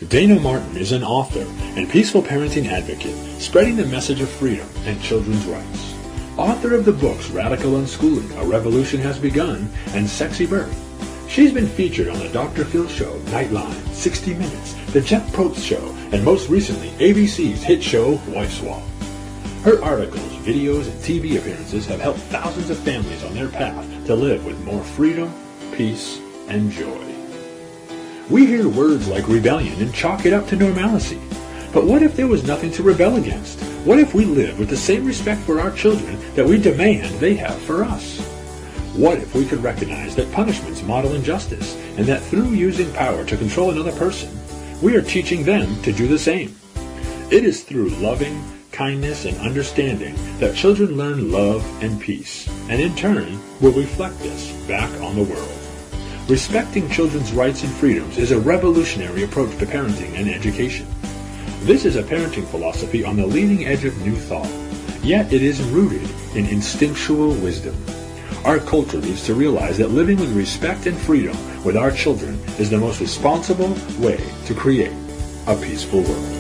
Dayna Martin is an author and peaceful parenting advocate, spreading the message of freedom and children's rights. Author of the books Radical Unschooling, A Revolution Has Begun, and Sexy Birth. She's been featured on the Dr. Phil Show, Nightline, 60 Minutes, The Jeff Probst Show, and most recently, ABC's hit show, Wife Swap. Her articles, videos, and TV appearances have helped thousands of families on their path to live with more freedom, peace, and joy. We hear words like rebellion and chalk it up to normalcy. But what if there was nothing to rebel against? What if we live with the same respect for our children that we demand they have for us? What if we could recognize that punishments model injustice, and that through using power to control another person, we are teaching them to do the same? It is through loving, kindness, and understanding that children learn love and peace, and in turn will reflect this back on the world. Respecting children's rights and freedoms is a revolutionary approach to parenting and education. This is a parenting philosophy on the leading edge of new thought, yet it is rooted in instinctual wisdom. Our culture needs to realize that living with respect and freedom with our children is the most responsible way to create a peaceful world.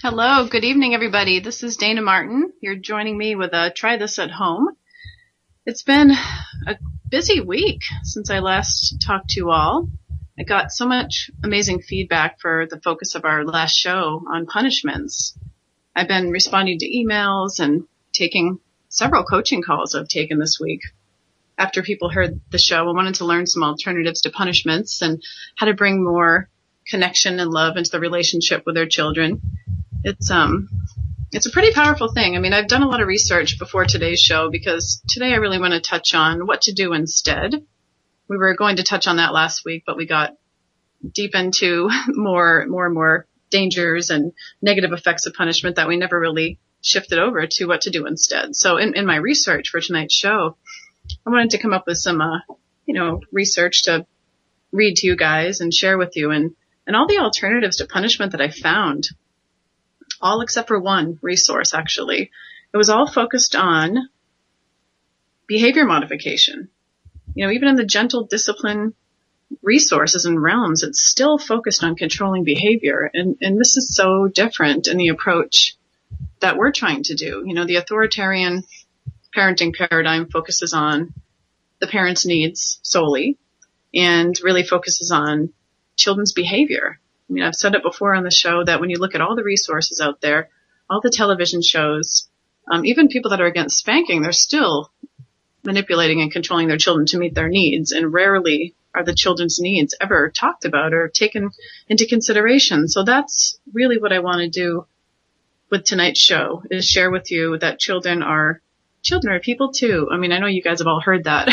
Hello, good evening, everybody. This is Dayna Martin. You're joining me with a Try This at Home. It's been a busy week since I last talked to you all. I got so much amazing feedback for the focus of our last show on punishments. I've been responding to emails and taking several coaching calls I've taken this week after people heard the show and wanted to learn some alternatives to punishments and how to bring more connection and love into the relationship with their children. It's a pretty powerful thing. I mean, I've done a lot of research before today's show because today I really want to touch on what to do instead. We were going to touch on that last week, but we got deep into more and more dangers and negative effects of punishment that we never really shifted over to what to do instead. So in my research for tonight's show, I wanted to come up with some, research to read to you guys and share with you and all the alternatives to punishment that I found. All except for one resource, actually. It was all focused on behavior modification. You know, even in the gentle discipline resources and realms, it's still focused on controlling behavior. And this is so different in the approach that we're trying to do. You know, the authoritarian parenting paradigm focuses on the parent's needs solely and really focuses on children's behavior. I mean, I've said it before on the show that when you look at all the resources out there, all the television shows, even people that are against spanking, they're still manipulating and controlling their children to meet their needs. And rarely are the children's needs ever talked about or taken into consideration. So that's really what I want to do with tonight's show, is share with you that children are people too. I mean, I know you guys have all heard that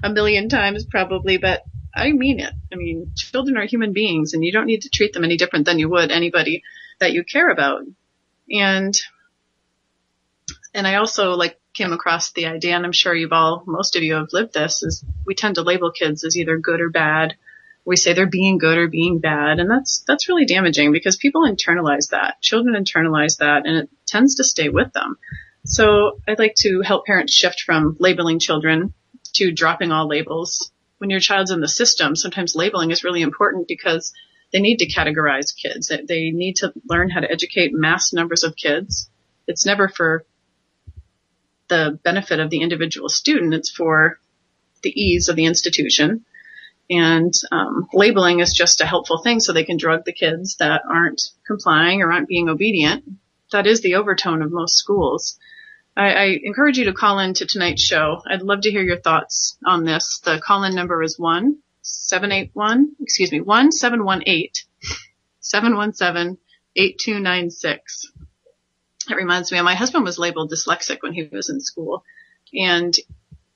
a million times probably, but I mean it. I mean, children are human beings, and you don't need to treat them any different than you would anybody that you care about. And I also came across the idea, and I'm sure most of you have lived this, is we tend to label kids as either good or bad. We say they're being good or being bad, and that's really damaging because people internalize that. Children internalize that, and it tends to stay with them. So I'd like to help parents shift from labeling children to dropping all labels. When your child's in the system, sometimes labeling is really important because they need to categorize kids. They need to learn how to educate mass numbers of kids. It's never for the benefit of the individual student. It's for the ease of the institution. And labeling is just a helpful thing so they can drug the kids that aren't complying or aren't being obedient. That is the overtone of most schools. I encourage you to call in to tonight's show. I'd love to hear your thoughts on this. The call-in number is 1-717-8296. It reminds me, my husband was labeled dyslexic when he was in school, and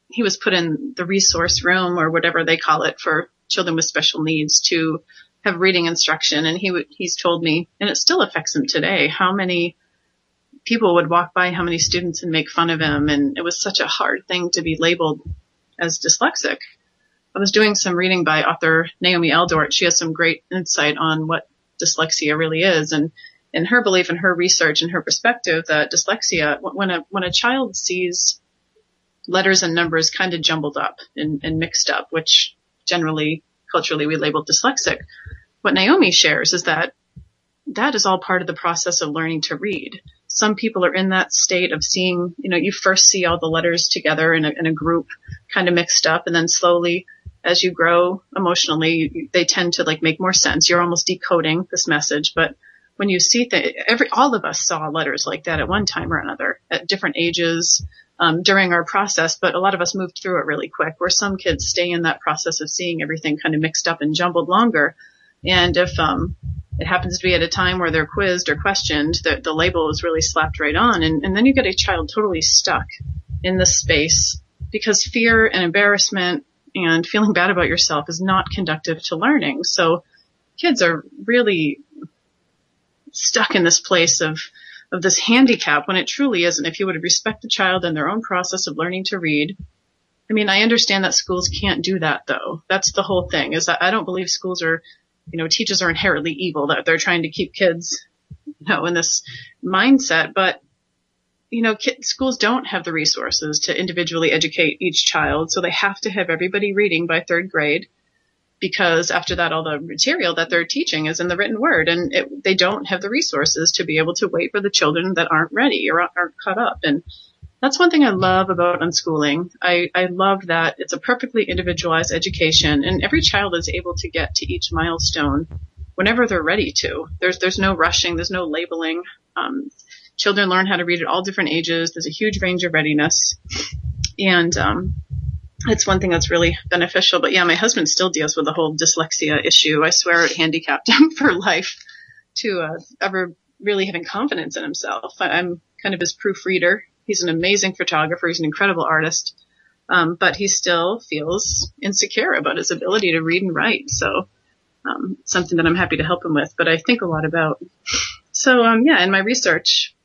he was put in the resource room or whatever they call it for children with special needs to have reading instruction. And he's told me, and it still affects him today, how many people would walk by how many students and make fun of him. And it was such a hard thing to be labeled as dyslexic. I was doing some reading by author Naomi Eldort. She has some great insight on what dyslexia really is. And in her belief and her research and her perspective, that dyslexia, when a child sees letters and numbers kind of jumbled up and mixed up, which generally culturally we label dyslexic, what Naomi shares is that is all part of the process of learning to read. Some people are in that state of seeing, you first see all the letters together in a group kind of mixed up, and then slowly as you grow emotionally, they tend to make more sense. You're almost decoding this message. But when you see all of us saw letters like that at one time or another at different ages during our process, but a lot of us moved through it really quick, where some kids stay in that process of seeing everything kind of mixed up and jumbled longer. And if it happens to be at a time where they're quizzed or questioned, the label is really slapped right on. And then you get a child totally stuck in this space because fear and embarrassment and feeling bad about yourself is not conducive to learning. So kids are really stuck in this place of this handicap when it truly isn't. If you would respect the child and their own process of learning to read. I mean, I understand that schools can't do that, though. That's the whole thing, is that I don't believe schools are, teachers are inherently evil, that they're trying to keep kids, in this mindset. But, schools don't have the resources to individually educate each child. So they have to have everybody reading by third grade, because after that, all the material that they're teaching is in the written word, and they don't have the resources to be able to wait for the children that aren't ready or aren't caught up. And that's one thing I love about unschooling. I love that it's a perfectly individualized education, and every child is able to get to each milestone whenever they're ready to. There's no rushing. There's no labeling. Children learn how to read at all different ages. There's a huge range of readiness. And it's one thing that's really beneficial. But yeah, my husband still deals with the whole dyslexia issue. I swear it handicapped him for life to ever really having confidence in himself. I'm kind of his proofreader. He's an amazing photographer. He's an incredible artist. But he still feels insecure about his ability to read and write. So something that I'm happy to help him with, but I think a lot about. So in my research,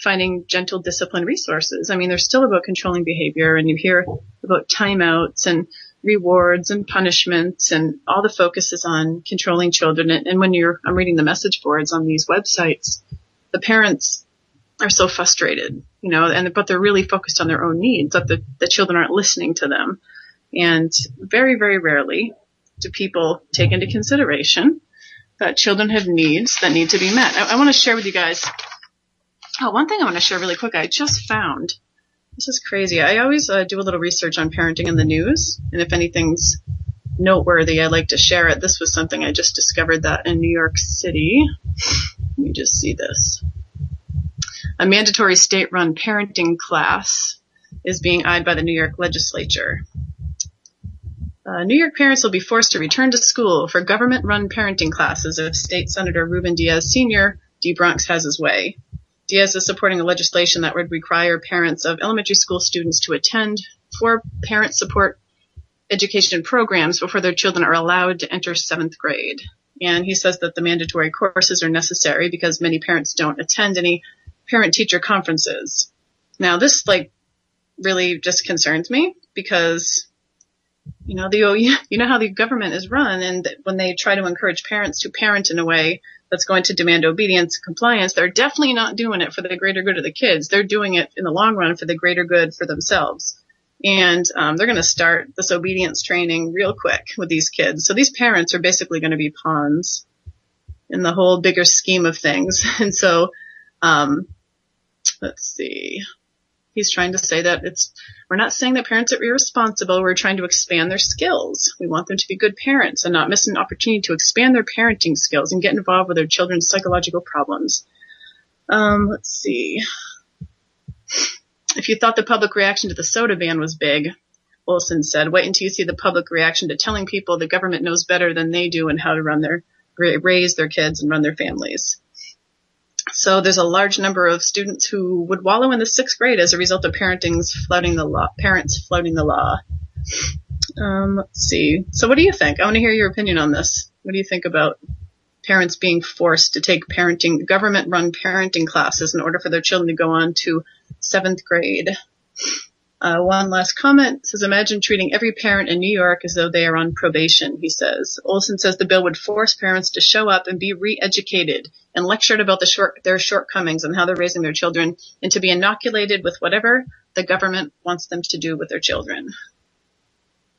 finding gentle discipline resources. I mean, they're still about controlling behavior, and you hear about timeouts and rewards and punishments, and all the focus is on controlling children. And when I'm reading the message boards on these websites, the parents are so frustrated, but they're really focused on their own needs, that the children aren't listening to them. And very, very rarely do people take into consideration that children have needs that need to be met. I want to share with you guys. One thing I want to share really quick. I just found, this is crazy. I always do a little research on parenting in the news. And if anything's noteworthy, I like to share it. This was something I just discovered that in New York City. Let me just see this. A mandatory state-run parenting class is being eyed by the New York legislature. New York parents will be forced to return to school for government-run parenting classes if State Senator Ruben Diaz Sr. de-Bronx has his way. Diaz is supporting a legislation that would require parents of elementary school students to attend 4 parent support education programs before their children are allowed to enter 7th grade. And he says that the mandatory courses are necessary because many parents don't attend any parent-teacher conferences. Now, this really just concerns me because, you know how the government is run, and when they try to encourage parents to parent in a way that's going to demand obedience and compliance, they're definitely not doing it for the greater good of the kids. They're doing it in the long run for the greater good for themselves. And they're going to start this obedience training real quick with these kids. So these parents are basically going to be pawns in the whole bigger scheme of things. And so, let's see. He's trying to say that we're not saying that parents are irresponsible. We're trying to expand their skills. We want them to be good parents and not miss an opportunity to expand their parenting skills and get involved with their children's psychological problems. Let's see. If you thought the public reaction to the soda ban was big, Olson said, wait until you see the public reaction to telling people the government knows better than they do and how to raise their kids and run their families. So there's a large number of students who would wallow in the 6th grade as a result of parents flouting the law. Let's see. So what do you think? I want to hear your opinion on this. What do you think about parents being forced to take government-run parenting classes in order for their children to go on to 7th grade. One last comment says, imagine treating every parent in New York as though they are on probation, he says. Olson says the bill would force parents to show up and be re-educated and lectured about their shortcomings and how they're raising their children, and to be inoculated with whatever the government wants them to do with their children.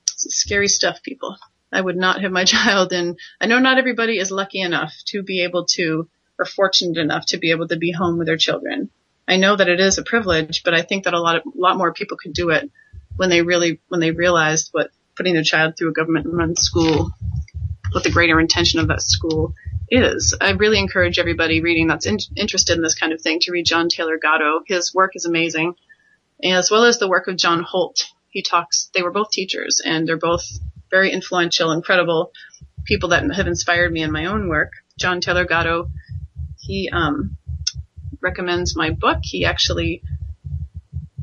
It's scary stuff, people. I would not have my child in. I know not everybody is lucky enough to be able to, or fortunate enough to be able to be home with their children. I know that it is a privilege, but I think that a lot more people could do it when they realized what putting their child through a government-run school, what the greater intention of that school is. I really encourage everybody reading that's interested in this kind of thing to read John Taylor Gatto. His work is amazing, as well as the work of John Holt. They were both teachers, and they're both very influential, incredible people that have inspired me in my own work. John Taylor Gatto, he recommends my book. He actually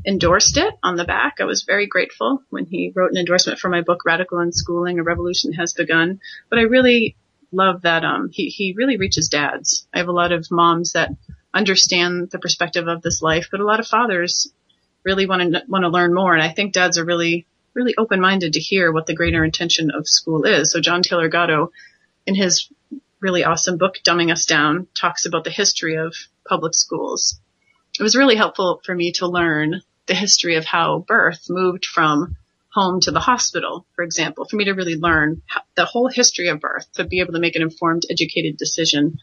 endorsed it on the back. I was very grateful when he wrote an endorsement for my book, Radical Unschooling, A Revolution Has Begun. But I really love that he really reaches dads. I have a lot of moms that understand the perspective of this life, but a lot of fathers really want to learn more. And I think dads are really, really open-minded to hear what the greater intention of school is. So John Taylor Gatto, in his really awesome book, Dumbing Us Down, talks about the history of public schools. It was really helpful for me to learn the history of how birth moved from home to the hospital, for example, for me to really learn the whole history of birth, to be able to make an informed, educated decision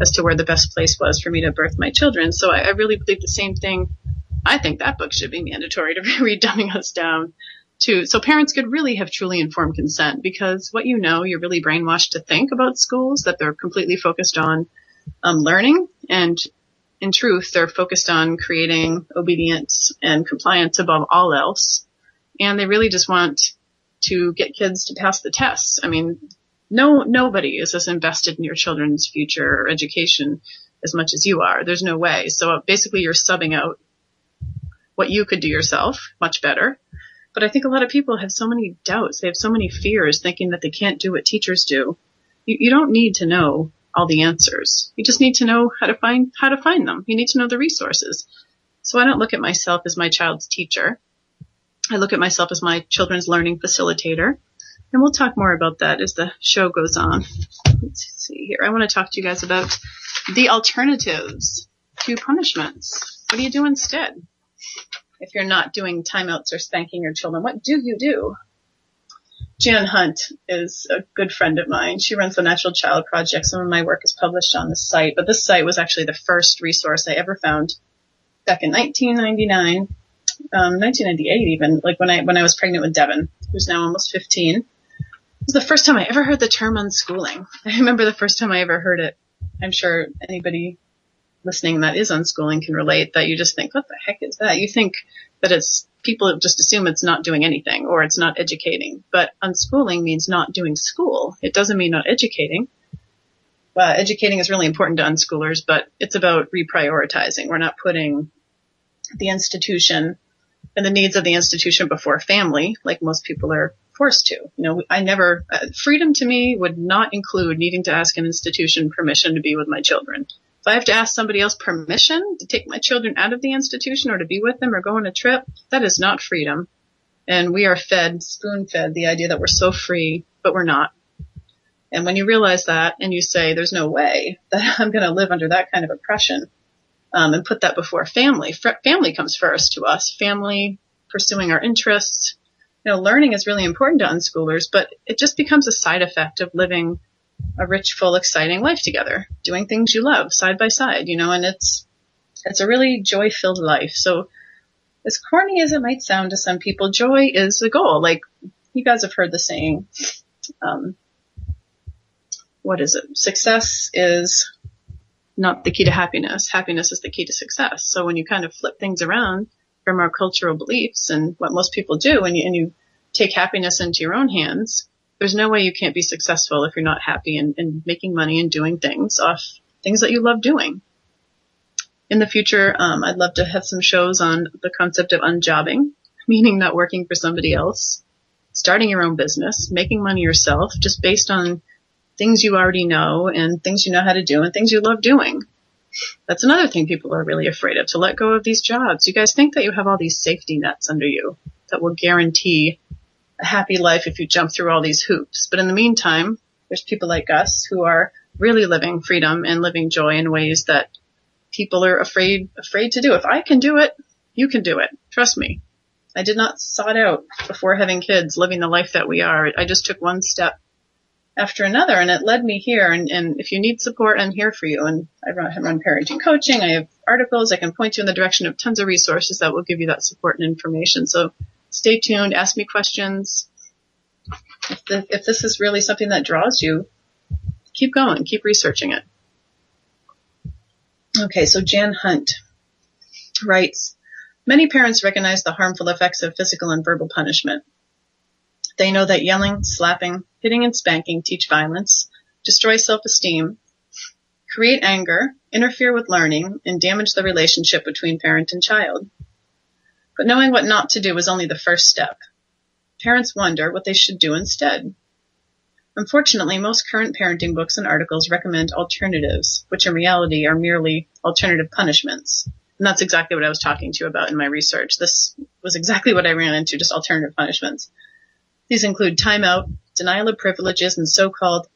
as to where the best place was for me to birth my children. So I really believe the same thing. I think that book should be mandatory to read Dumbing Us Down too, so parents could really have truly informed consent, because you're really brainwashed to think about schools that they're completely focused on learning, and in truth, they're focused on creating obedience and compliance above all else. And they really just want to get kids to pass the tests. I mean, nobody is as invested in your children's future or education as much as you are. There's no way. So basically you're subbing out what you could do yourself much better. But I think a lot of people have so many doubts. They have so many fears, thinking that they can't do what teachers do. You don't need to know all the answers. You just need to know how to find them. You need to know the resources. So I don't look at myself as my child's teacher. I look at myself as my children's learning facilitator. And we'll talk more about that as the show goes on. Let's see here. I want to talk to you guys about the alternatives to punishments. What do you do instead? If you're not doing timeouts or spanking your children, what do you do? Jan Hunt is a good friend of mine. She runs the Natural Child Project. Some of my work is published on the site, but this site was actually the first resource I ever found back in 1999, 1998 even, like when I was pregnant with Devin, who's now almost 15. It was the first time I ever heard the term unschooling. I remember the first time I ever heard it. I'm sure anybody listening that is unschooling can relate, that you just think, what the heck is that? You think that people just assume it's not doing anything or it's not educating. But unschooling means not doing school. It doesn't mean not educating. Educating is really important to unschoolers, but it's about reprioritizing. We're not putting the institution and the needs of the institution before family, like most people are forced to. Freedom to me would not include needing to ask an institution permission to be with my children. If I have to ask somebody else permission to take my children out of the institution or to be with them or go on a trip, that is not freedom. And we are spoon-fed the idea that we're so free, but we're not. And when you realize that and you say, there's no way that I'm going to live under that kind of oppression, and put that before family. Family comes first to us. Family, pursuing our interests. Learning is really important to unschoolers, but it just becomes a side effect of living a rich, full, exciting life together, doing things you love side by side, and it's a really joy-filled life. So as corny as it might sound to some people, joy is the goal. Like, you guys have heard the saying, what is it? Success is not the key to happiness. Happiness is the key to success. So when you kind of flip things around from our cultural beliefs and what most people do, and you take happiness into your own hands, there's no way you can't be successful if you're not happy and making money and doing things that you love doing. In the future, I'd love to have some shows on the concept of unjobbing, meaning not working for somebody else, starting your own business, making money yourself, just based on things you already know and things you know how to do and things you love doing. That's another thing people are really afraid of, to let go of these jobs. You guys think that you have all these safety nets under you that will guarantee a happy life if you jump through all these hoops. But in the meantime, there's people like us who are really living freedom and living joy in ways that people are afraid to do. If I can do it, you can do it. Trust me. I did not sought out before having kids, living the life that we are. I just took one step after another, and it led me here. And if you need support, I'm here for you. And I run parenting coaching. I have articles. I can point you in the direction of tons of resources that will give you that support and information. So stay tuned. Ask me questions. If this is really something that draws you, keep going. Keep researching it. Okay, so Jan Hunt writes, many parents recognize the harmful effects of physical and verbal punishment. They know that yelling, slapping, hitting, and spanking teach violence, destroy self-esteem, create anger, interfere with learning, and damage the relationship between parent and child. But knowing what not to do is only the first step. Parents wonder what they should do instead. Unfortunately, most current parenting books and articles recommend alternatives, which in reality are merely alternative punishments. And that's exactly what I was talking to you about in my research. This was exactly what I ran into, just alternative punishments. These include timeout, denial of privileges, and so-called,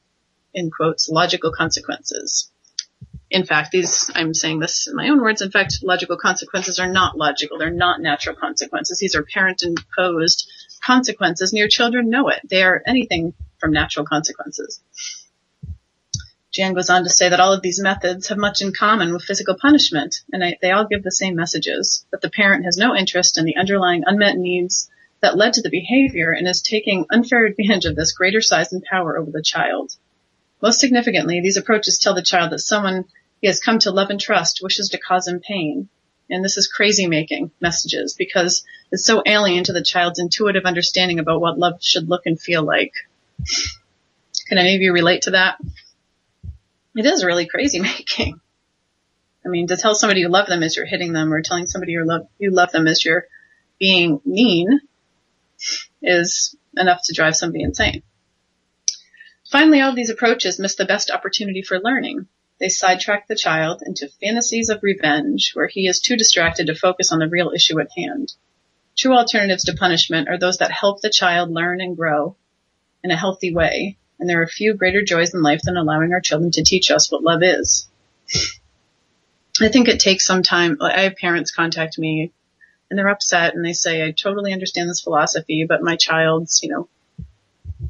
in quotes, logical consequences. In fact, I'm saying this in my own words, in fact, logical consequences are not logical. They're not natural consequences. These are parent-imposed consequences, and your children know it. They are anything from natural consequences. Jan goes on to say that all of these methods have much in common with physical punishment, and they all give the same messages, that the parent has no interest in the underlying unmet needs that led to the behavior and is taking unfair advantage of this greater size and power over the child. Most significantly, these approaches tell the child that someone he has come to love and trust wishes to cause him pain. And this is crazy-making messages because it's so alien to the child's intuitive understanding about what love should look and feel like. Can any of you relate to that? It is really crazy-making. I mean, to tell somebody you love them as you're hitting them, or telling somebody you love them as you're being mean, is enough to drive somebody insane. Finally, all of these approaches miss the best opportunity for learning. They sidetrack the child into fantasies of revenge, where he is too distracted to focus on the real issue at hand. True alternatives to punishment are those that help the child learn and grow in a healthy way, and there are few greater joys in life than allowing our children to teach us what love is. I think it takes some time. I have parents contact me, and they're upset, and they say, I totally understand this philosophy, but my child's,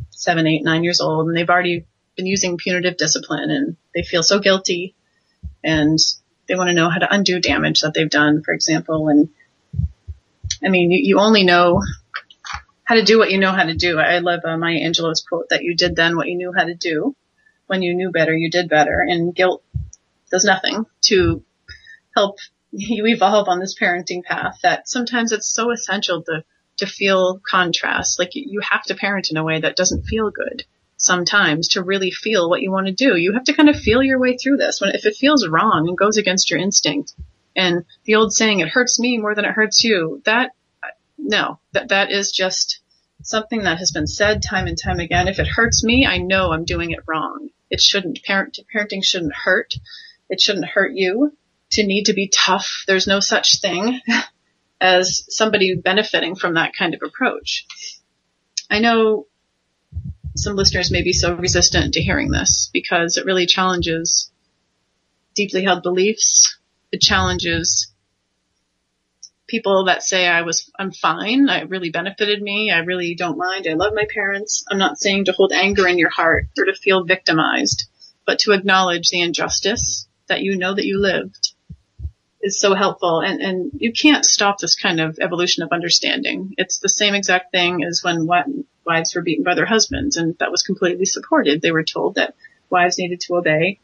7, 8, 9 years old, and they've already been using punitive discipline, and they feel so guilty, and they want to know how to undo damage that they've done, for example. And I mean, you only know how to do what you know how to do. I love Maya Angelou's quote that you did then what you knew how to do. When you knew better, you did better. And guilt does nothing to help you evolve on this parenting path, that sometimes it's so essential to feel contrast. Like you have to parent in a way that doesn't feel good sometimes to really feel what you want to do. You have to kind of feel your way through this. If it feels wrong and goes against your instinct, and the old saying, it hurts me more than it hurts you, that is just something that has been said time and time again. If it hurts me, I know I'm doing it wrong. It shouldn't. Parenting shouldn't hurt. It shouldn't hurt you to need to be tough. There's no such thing as somebody benefiting from that kind of approach. I know some listeners may be so resistant to hearing this because it really challenges deeply held beliefs. It challenges people that say I'm fine. It really benefited me. I really don't mind. I love my parents. I'm not saying to hold anger in your heart or to feel victimized, but to acknowledge the injustice that you know that you lived is so helpful. And you can't stop this kind of evolution of understanding. It's the same exact thing as when wives were beaten by their husbands, and that was completely supported. They were told that wives needed to obey,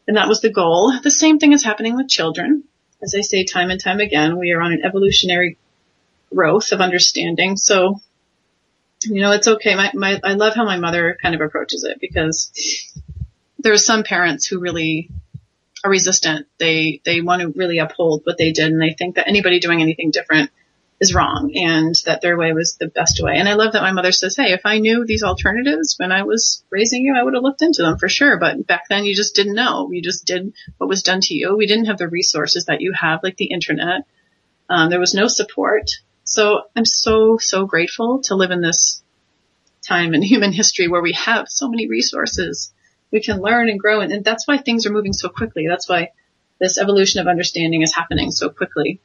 and that was the goal. The same thing is happening with children. As I say time and time again, we are on an evolutionary growth of understanding. So, it's okay. I love how my mother kind of approaches it, because there are some parents who really are resistant. They want to really uphold what they did, and they think that anybody doing anything different is wrong and that their way was the best way. And I love that my mother says, hey, if I knew these alternatives when I was raising you, I would have looked into them for sure. But back then you just didn't know. You just did what was done to you. We didn't have the resources that you have, like the internet. There was no support. So I'm so, so grateful to live in this time in human history where we have so many resources. We can learn and grow. And that's why things are moving so quickly. That's why this evolution of understanding is happening so quickly.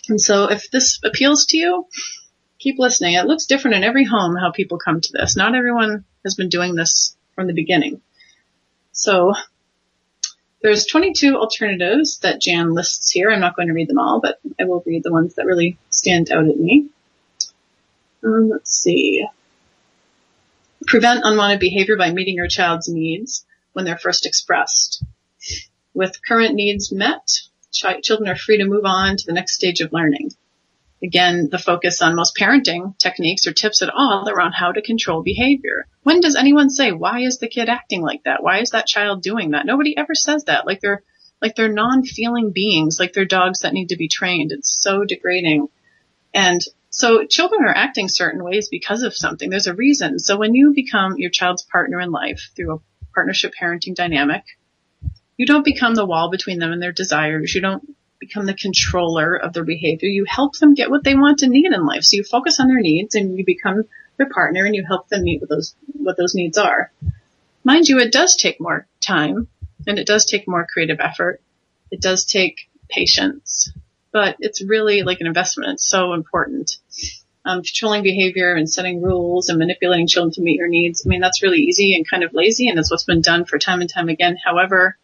And so if this appeals to you, keep listening. It looks different in every home how people come to this. Not everyone has been doing this from the beginning. So there's 22 alternatives that Jan lists here. I'm not going to read them all, but I will read the ones that really stand out at me. Let's see. Prevent unwanted behavior by meeting your child's needs when they're first expressed. With current needs met, children are free to move on to the next stage of learning. Again, the focus on most parenting techniques or tips at all around how to control behavior. When does anyone say, why is the kid acting like that? Why is that child doing that? Nobody ever says that. Like they're non-feeling beings, like they're dogs that need to be trained. It's so degrading. And so children are acting certain ways because of something. There's a reason. So when you become your child's partner in life through a partnership parenting dynamic, you don't become the wall between them and their desires. You don't become the controller of their behavior. You help them get what they want and need in life. So you focus on their needs and you become their partner and you help them meet what those needs are. Mind you, it does take more time and it does take more creative effort. It does take patience, but it's really like an investment. It's so important. Controlling behavior and setting rules and manipulating children to meet your needs. I mean, that's really easy and kind of lazy, and it's what's been done for time and time again. However,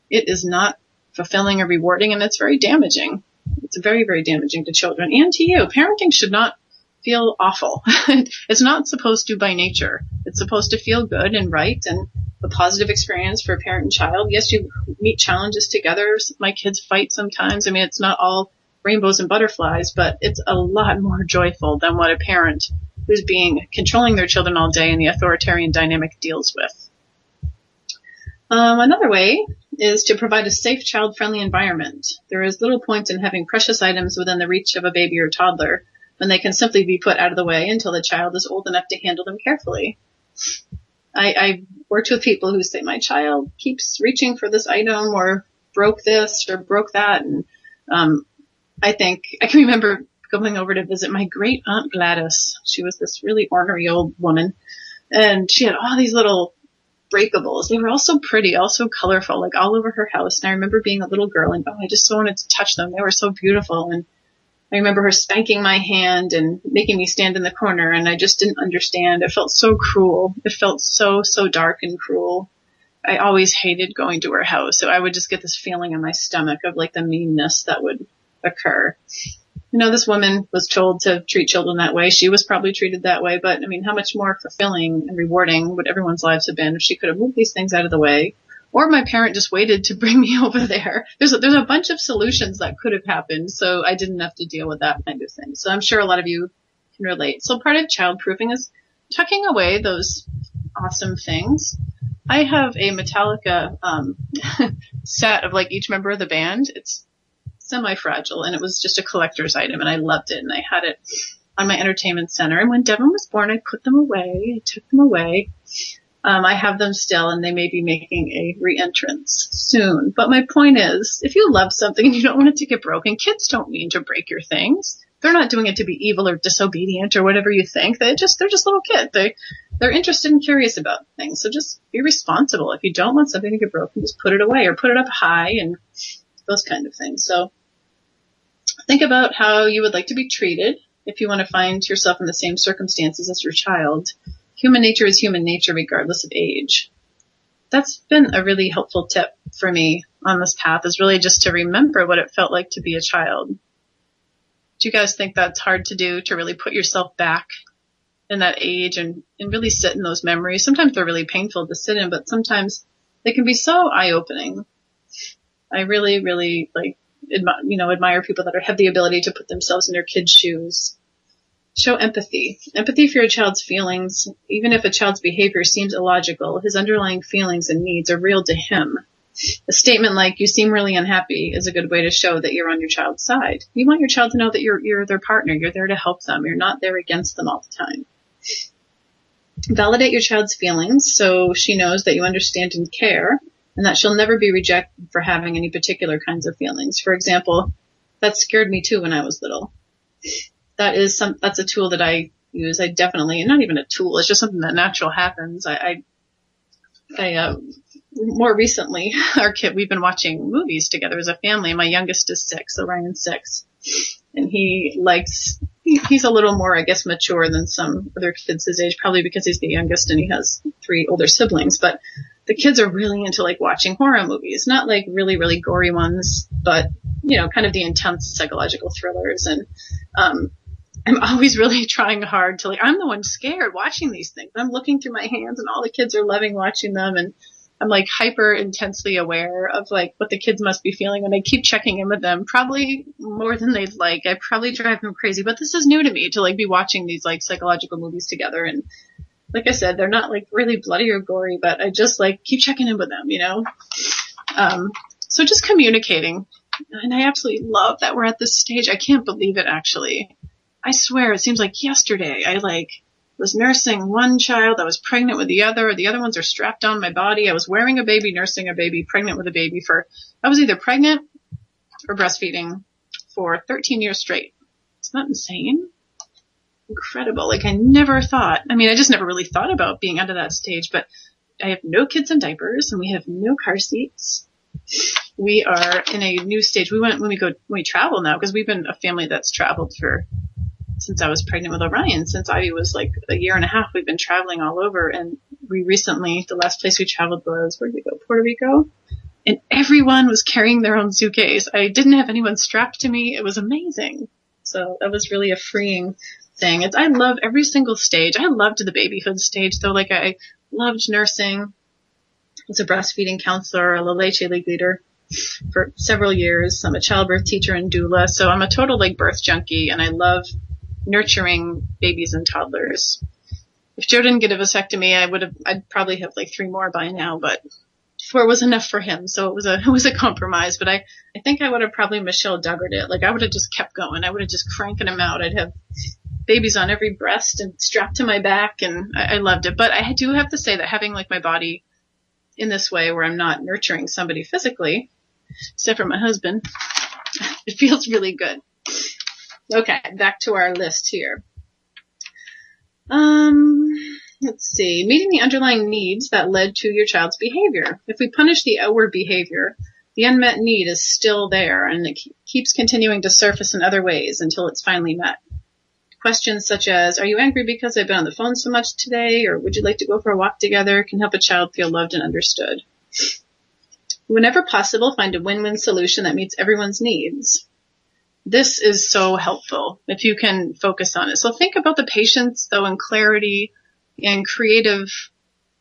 it is not fulfilling or rewarding, and it's very damaging. It's very, very damaging to children and to you. Parenting should not feel awful. It's not supposed to by nature. It's supposed to feel good and right and a positive experience for a parent and child. Yes, you meet challenges together. My kids fight sometimes. I mean, it's not all rainbows and butterflies, but it's a lot more joyful than what a parent who's controlling their children all day in the authoritarian dynamic deals with. Another way is to provide a safe, child-friendly environment. There is little point in having precious items within the reach of a baby or toddler when they can simply be put out of the way until the child is old enough to handle them carefully. I worked with people who say, my child keeps reaching for this item or broke this or broke that. And I can remember going over to visit my great aunt Gladys. She was this really ornery old woman, and she had all these little breakables. They were all so pretty, all so colorful, like all over her house. And I remember being a little girl and, I just so wanted to touch them. They were so beautiful. And I remember her spanking my hand and making me stand in the corner, and I just didn't understand. It felt so cruel. It felt so, so dark and cruel. I always hated going to her house. So I would just get this feeling in my stomach of like the meanness that would occur. You know, this woman was told to treat children that way. She was probably treated that way, but I mean, how much more fulfilling and rewarding would everyone's lives have been if she could have moved these things out of the way, or my parent just waited to bring me over there. There's a bunch of solutions that could have happened, so I didn't have to deal with that kind of thing. So I'm sure a lot of you can relate. So part of childproofing is tucking away those awesome things. I have a Metallica set of like each member of the band. It's semi-fragile, and it was just a collector's item, and I loved it, and I had it on my entertainment center. And when Devin was born, I put them away. I took them away. I have them still, and they may be making a re-entrance soon. But my point is, if you love something and you don't want it to get broken, kids don't mean to break your things. They're not doing it to be evil or disobedient or whatever you think. They're just little kids. They're interested and curious about things. So just be responsible. If you don't want something to get broken, just put it away or put it up high and those kind of things. So think about how you would like to be treated if you want to find yourself in the same circumstances as your child. Human nature is human nature regardless of age. That's been a really helpful tip for me on this path, is really just to remember what it felt like to be a child. Do you guys think that's hard to do, to really put yourself back in that age and really sit in those memories? Sometimes they're really painful to sit in, but sometimes they can be so eye-opening. I really, really admire people that have the ability to put themselves in their kids' shoes. Show empathy. Empathy for your child's feelings. Even if a child's behavior seems illogical, his underlying feelings and needs are real to him. A statement like, "You seem really unhappy," is a good way to show that you're on your child's side. You want your child to know that you're their partner. You're there to help them. You're not there against them all the time. Validate your child's feelings so she knows that you understand and care, and that she'll never be rejected for having any particular kinds of feelings. For example, that scared me too when I was little. That's a tool that I use. I definitely, not even a tool, it's just something that natural happens. I more recently, we've been watching movies together as a family. My youngest is 6, so Ryan's 6. And he's a little more, I guess, mature than some other kids his age, probably because he's the youngest and he has 3 older siblings. But the kids are really into like watching horror movies, not like really, really gory ones, but, kind of the intense psychological thrillers. And, I'm always really trying hard to I'm the one scared watching these things. I'm looking through my hands and all the kids are loving watching them. And I'm like hyper intensely aware of like what the kids must be feeling when I keep checking in with them, probably more than they'd like. I probably drive them crazy, but this is new to me to like be watching these like psychological movies together. And like I said, they're not like really bloody or gory, but I just like keep checking in with them, So just communicating. And I absolutely love that we're at this stage. I can't believe it actually. I swear, it seems like yesterday I was nursing one child. I was pregnant with the other. The other ones are strapped on my body. I was wearing a baby, nursing a baby, pregnant with a baby I was either pregnant or breastfeeding for 13 years straight. Isn't that insane? Incredible. I never thought, I just never really thought about being under that stage, but I have no kids in diapers and we have no car seats. We are in a new stage. When we travel now, because we've been a family that's traveled since I was pregnant with Orion, since Ivy was like a year and a half, we've been traveling all over. And we recently, the last place we traveled was, where did we go? Puerto Rico. And everyone was carrying their own suitcase. I didn't have anyone strapped to me. It was amazing. So that was really a freeing thing. I love every single stage. I loved the babyhood stage though. I loved nursing. I was a breastfeeding counselor, a La Leche League leader for several years. I'm a childbirth teacher and doula. So I'm a total birth junkie and I love nurturing babies and toddlers. If Joe didn't get a vasectomy, I'd probably have 3 more by now, but 4 was enough for him. So it was a compromise, but I think I would have probably Michelle Duggared it. I would have just kept going. I would have just cranking them out. I'd have babies on every breast and strapped to my back, and I loved it. But I do have to say that having my body in this way where I'm not nurturing somebody physically, except for my husband, it feels really good. Okay, back to our list here. Let's see. Meeting the underlying needs that led to your child's behavior. If we punish the outward behavior, the unmet need is still there, and it keeps continuing to surface in other ways until it's finally met. Questions such as, are you angry because I've been on the phone so much today? Or would you like to go for a walk together? Can help a child feel loved and understood. Whenever possible, find a win-win solution that meets everyone's needs. This is so helpful if you can focus on it. So think about the patience, though, and clarity and creative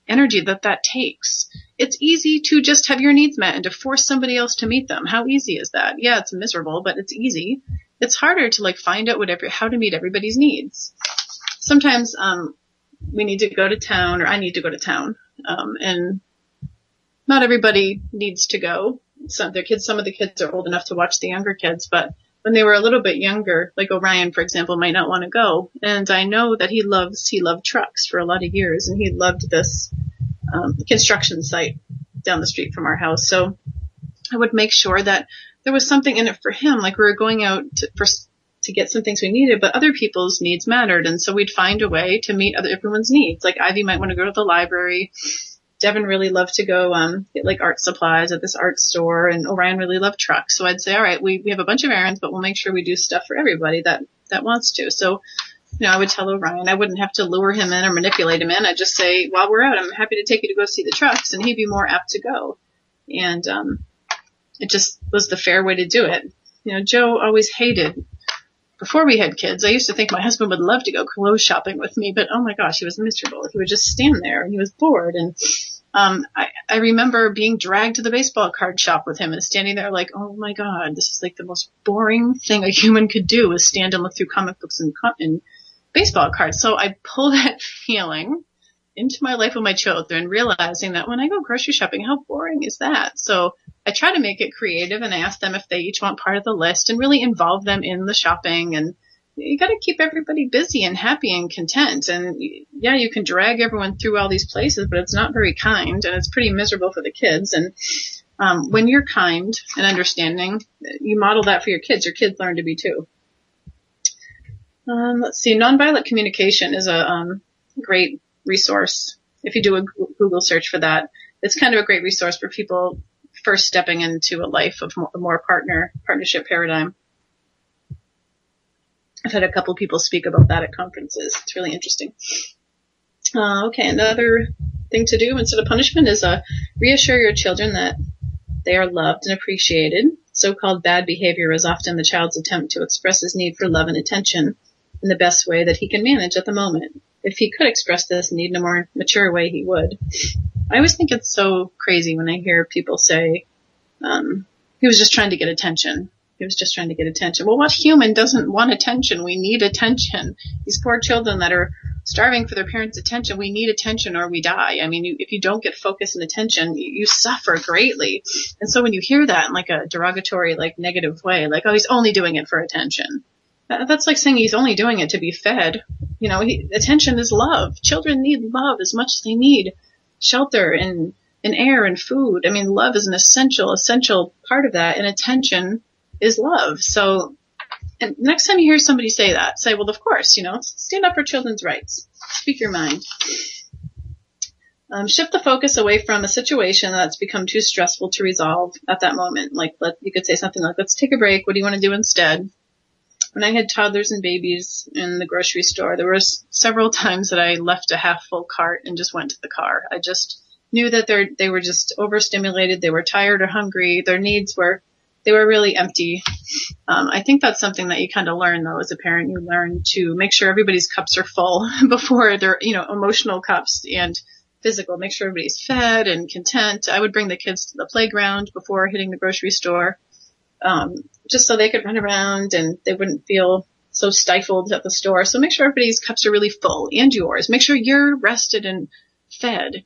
energy that takes. It's easy to just have your needs met and to force somebody else to meet them. How easy is that? Yeah, it's miserable, but it's easy. It's harder to find out how to meet everybody's needs. Sometimes we need to go to town, or I need to go to town, and not everybody needs to go. Some of the kids are old enough to watch the younger kids, but when they were a little bit younger, like Orion, for example, might not want to go. And I know that he loved trucks for a lot of years, and he loved this construction site down the street from our house. So I would make sure that there was something in it for him. We were going out to get some things we needed, but other people's needs mattered. And so we'd find a way to meet everyone's needs. Ivy might want to go to the library. Devin really loved to go get art supplies at this art store, and Orion really loved trucks. So I'd say, all right, we have a bunch of errands, but we'll make sure we do stuff for everybody that wants to. So, I would tell Orion, I wouldn't have to lure him in or manipulate him in. I'd just say, while we're out, I'm happy to take you to go see the trucks, and he'd be more apt to go. And it just was the fair way to do it. Joe always hated, before we had kids, I used to think my husband would love to go clothes shopping with me, but oh my gosh, he was miserable. He would just stand there and he was bored. And I remember being dragged to the baseball card shop with him and standing there oh my God, this is the most boring thing a human could do, is stand and look through comic books and baseball cards. So I pulled that feeling into my life with my children, realizing that when I go grocery shopping, how boring is that? So I try to make it creative and ask them if they each want part of the list and really involve them in the shopping. And you got to keep everybody busy and happy and content. And yeah, you can drag everyone through all these places, but it's not very kind and it's pretty miserable for the kids. And when you're kind and understanding, you model that for your kids. Your kids learn to be too. Let's see. Nonviolent communication is a great resource. If you do a Google search for that, it's kind of a great resource for people first stepping into a life of more partnership paradigm. I've had a couple people speak about that at conferences. It's really interesting. Okay, another thing to do instead of punishment is reassure your children that they are loved and appreciated. So-called bad behavior is often the child's attempt to express his need for love and attention in the best way that he can manage at the moment. If he could express this need in a more mature way, he would. I always think it's so crazy when I hear people say, he was just trying to get attention. He was just trying to get attention. Well, what human doesn't want attention? We need attention. These poor children that are starving for their parents' attention, we need attention or we die. I mean, if you don't get focus and attention, you suffer greatly. And so when you hear that in like a derogatory, like negative way, like, oh, he's only doing it for attention. That's like saying he's only doing it to be fed. You know, attention is love. Children need love as much as they need shelter and air and food. I mean, love is an essential part of that. And attention is love. So and next time you hear somebody say that, say, well, of course, stand up for children's rights. Speak your mind. Shift the focus away from a situation that's become too stressful to resolve at that moment. Like, you could say something like, let's take a break. What do you want to do instead? When I had toddlers and babies in the grocery store, there were several times that I left a half full cart and just went to the car. I just knew that they were just overstimulated. They were tired or hungry. Their needs they were really empty. I think that's something that you kind of learn though as a parent. You learn to make sure everybody's cups are full before their, emotional cups and physical. Make sure everybody's fed and content. I would bring the kids to the playground before hitting the grocery store, just so they could run around and they wouldn't feel so stifled at the store. So make sure everybody's cups are really full and yours. Make sure you're rested and fed.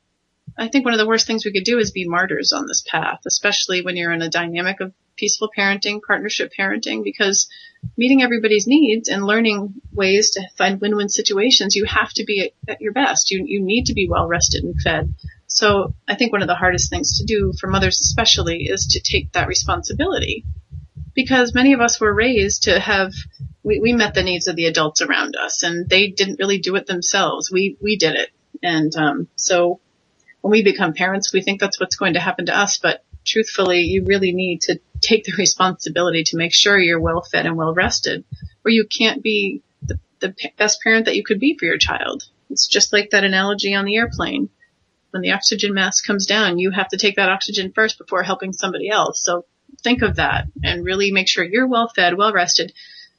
I think one of the worst things we could do is be martyrs on this path, especially when you're in a dynamic of peaceful parenting, partnership parenting, because meeting everybody's needs and learning ways to find win-win situations, you have to be at your best. You need to be well rested and fed. So I think one of the hardest things to do for mothers especially is to take that responsibility, because many of us were raised to we met the needs of the adults around us and they didn't really do it themselves. We did it. And so when we become parents, we think that's what's going to happen to us, but truthfully, you really need to take the responsibility to make sure you're well fed and well rested, or you can't be the best parent that you could be for your child. It's just like that analogy on the airplane. When the oxygen mask comes down, you have to take that oxygen first before helping somebody else. So think of that and really make sure you're well fed, well rested,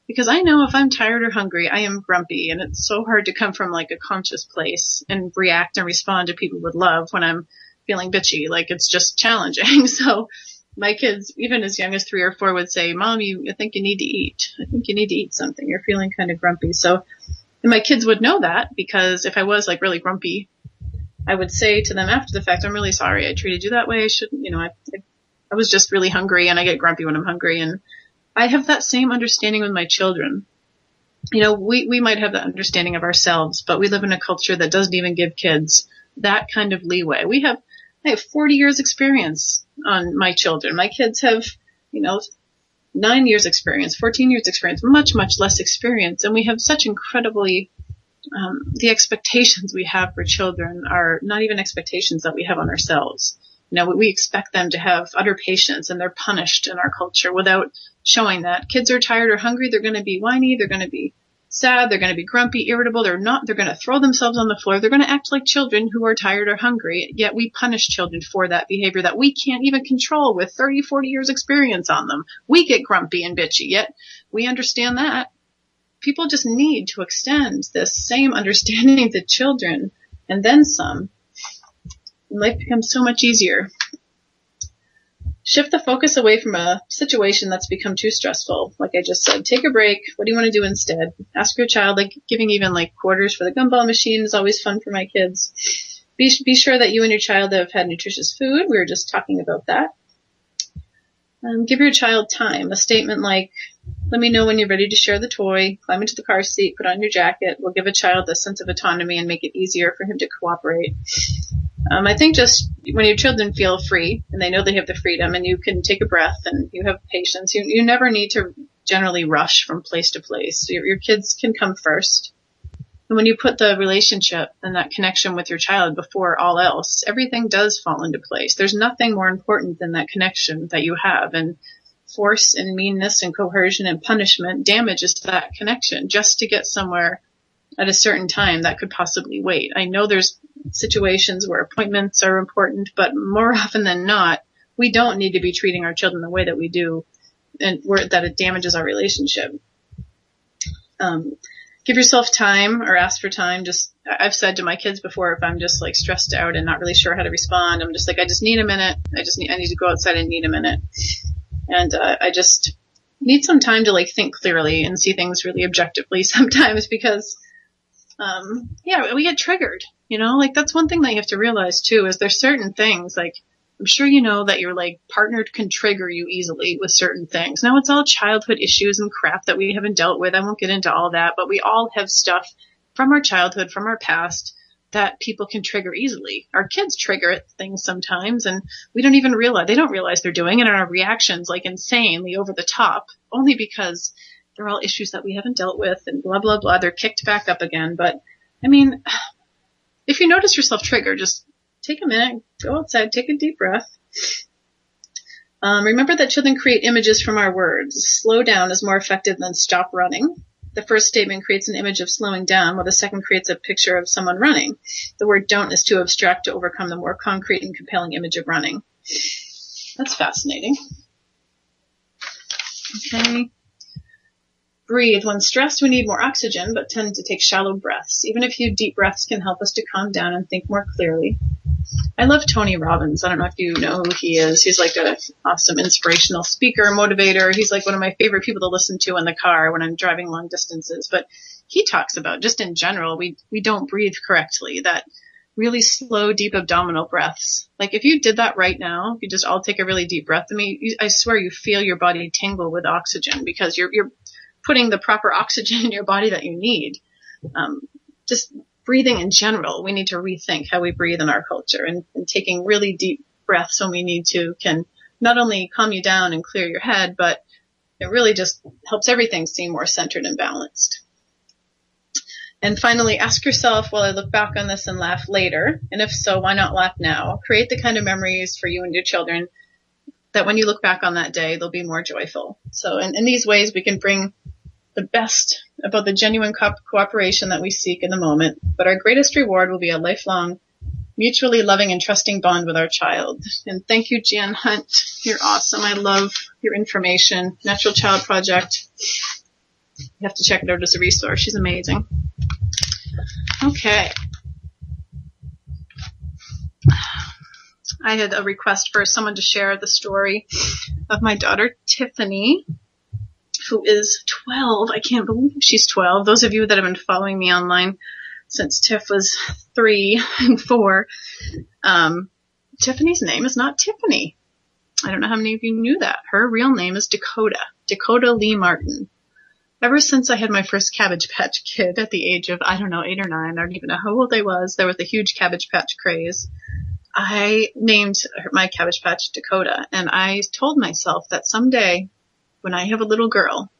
because I know if I'm tired or hungry, I am grumpy, and it's so hard to come from like a conscious place and react and respond to people with love when I'm feeling bitchy. Like, it's just challenging. So my kids, even as young as 3 or 4, would say, Mom, I think you need to eat. I think you need to eat something. You're feeling kind of grumpy. So, and my kids would know that, because if I was like really grumpy, I would say to them after the fact, I'm really sorry I treated you that way. I shouldn't, I was just really hungry, and I get grumpy when I'm hungry. And I have that same understanding with my children. We might have that understanding of ourselves, but we live in a culture that doesn't even give kids that kind of leeway. I have 40 years experience on my children. My kids have, 9 years experience, 14 years experience, much, much less experience. And we have such incredibly, the expectations we have for children are not even expectations that we have on ourselves. We expect them to have utter patience, and they're punished in our culture without showing that. Kids are tired or hungry. They're going to be whiny. They're going to be sad. They're going to be grumpy, irritable. They're going to throw themselves on the floor. They're going to act like children who are tired or hungry. Yet we punish children for that behavior that we can't even control with 30, 40 years experience on them. We get grumpy and bitchy, yet we understand that. People just need to extend this same understanding to children, and then some. Life becomes so much easier. Shift the focus away from a situation that's become too stressful. Like I just said, take a break. What do you want to do instead? Ask your child, like giving even like quarters for the gumball machine is always fun for my kids. Be sure that you and your child have had nutritious food. We were just talking about that. Give your child time. A statement like, let me know when you're ready to share the toy, climb into the car seat, put on your jacket, will give a child a sense of autonomy and make it easier for him to cooperate. I think just when your children feel free and they know they have the freedom and you can take a breath and you have patience, you never need to generally rush from place to place. Your kids can come first. And when you put the relationship and that connection with your child before all else, everything does fall into place. There's nothing more important than that connection that you have. And force and meanness and coercion and punishment damages that connection just to get somewhere at a certain time that could possibly wait. I know there's situations where appointments are important, but more often than not, we don't need to be treating our children the way that we do and that it damages our relationship. Give yourself time or ask for time. I've said to my kids before, if I'm just like stressed out and not really sure how to respond, I'm just like, I just need a minute. I need to go outside and need a minute. And I just need some time to like think clearly and see things really objectively sometimes because, we get triggered, like that's one thing that you have to realize too, is there's certain things like, I'm sure you know that your like partner can trigger you easily with certain things. Now it's all childhood issues and crap that we haven't dealt with. I won't get into all that, but we all have stuff from our childhood, from our past that people can trigger easily. Our kids trigger things sometimes and we don't even realize, they don't realize they're doing it, and our reactions like insanely over the top only because they're all issues that we haven't dealt with and blah, blah, blah. They're kicked back up again. But I mean, if you notice yourself triggered, just take a minute, go outside, take a deep breath. Remember that children create images from our words. Slow down is more effective than stop running. The first statement creates an image of slowing down, while the second creates a picture of someone running. The word don't is too abstract to overcome the more concrete and compelling image of running. That's fascinating. Okay. Breathe. When stressed, we need more oxygen, but tend to take shallow breaths. Even a few deep breaths can help us to calm down and think more clearly. I love Tony Robbins. I don't know if you know who he is. He's like an awesome inspirational speaker, motivator. He's like one of my favorite people to listen to in the car when I'm driving long distances. But he talks about just in general, we don't breathe correctly, that really slow, deep abdominal breaths. Like if you did that right now, if you just all take a really deep breath, I swear you feel your body tingle with oxygen because you're putting the proper oxygen in your body that you need. Just breathing in general, we need to rethink how we breathe in our culture, and taking really deep breaths when we need to can not only calm you down and clear your head, but it really just helps everything seem more centered and balanced. And finally, ask yourself, will I look back on this and laugh later? And if so, why not laugh now? Create the kind of memories for you and your children that when you look back on that day, they'll be more joyful. So in these ways, we can bring the best about the genuine cooperation that we seek in the moment, but our greatest reward will be a lifelong, mutually loving and trusting bond with our child. And thank you, Jan Hunt. You're awesome. I love your information. Natural Child Project. You have to check it out as a resource. She's amazing. Okay. I had a request for someone to share the story of my daughter, Tiffany, who is 12. I can't believe she's 12. Those of you that have been following me online since Tiff was 3 and 4, Tiffany's name is not Tiffany. I don't know how many of you knew that. Her real name is Dakota Lee Martin. Ever since I had my first Cabbage Patch Kid at the age of, 8 or 9, I don't even know how old I was. There was a huge Cabbage Patch craze. I named my Cabbage Patch Dakota, and I told myself that someday when I have a little girl,